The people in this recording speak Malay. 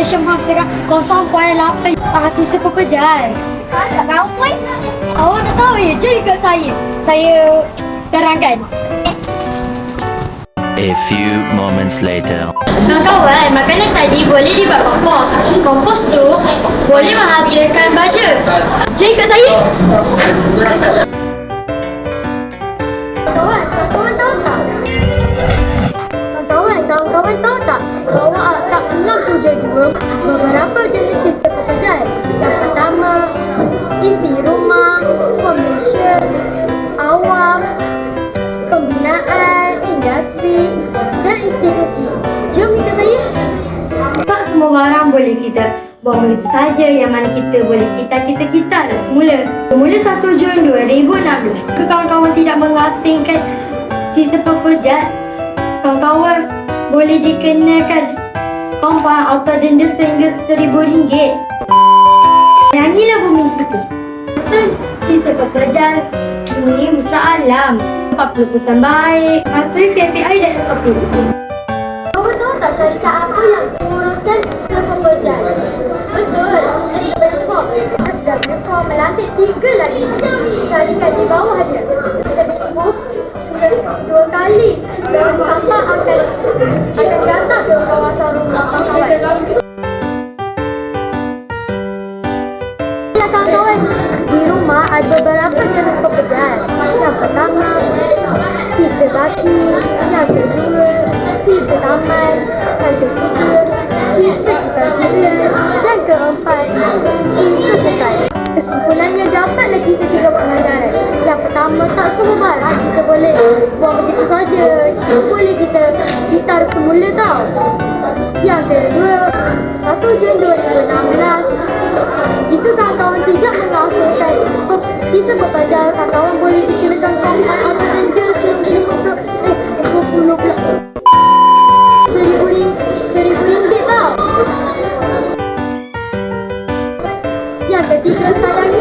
question mark sekarang 0.8 sisa pekerjaan. Tak tahu pun. Awak tak tahu ya? Jom ikut saya. Saya terangkan. A few moments later. Kawan-kawan, makanan tadi boleh dibuat kompos. Kompos tu boleh menghasilkan baja. Jom ikut saya. Kawan-kawan tahu tak? Kawan-kawan tahu tak? Bahawa tak pernah tujuh beberapa jenis sistem pekerjaan. Yang pertama, isi rumah, komersial, awam, pembinaan, industri dan institusi. Jom ikut saya. Tak semua barang boleh kita buang begitu saja. Yang mana kita boleh kita dah semula. Semula 1 Jun 2016. Kawan-kawan tidak mengasingkan sisa pekerjaan, kawan-kawan boleh dikenakan kompaun atau denda sehingga RM1,000. Bayangilah bumi kita. Sisa pekerjaan ini mesra alam. 40% baik, patuhi KPI dan SOP. Kamu tahu tak syarikat apa yang menguruskan kepekerjaan? Betul, SWF melantik 3 lagi syarikat di bawah dia. Seminggu 2 kali sampah akan datang ke kawasan rumah kawan-kawan. Kawan-kawan, di rumah ada beberapa jenis pekerjaan. Yang pertama, sisa baki. Yang kedua, sisa taman. Yang ketiga, sisa kipas harian. Dan keempat, sisa sukan. Kesimpulannya, dapatlah kita 3 pengajaran. Yang pertama, tak semua barang kita boleh buang begitu saja. Boleh kita gitar semula tau. Yang kedua, 1 Jun 2016, jika kawan-kawan tidak menghasilkan sisa pekerjaan, kawan-kawan boleh dikenakan kompaun atau denda RM1,000 tau. Yang ketiga, sayang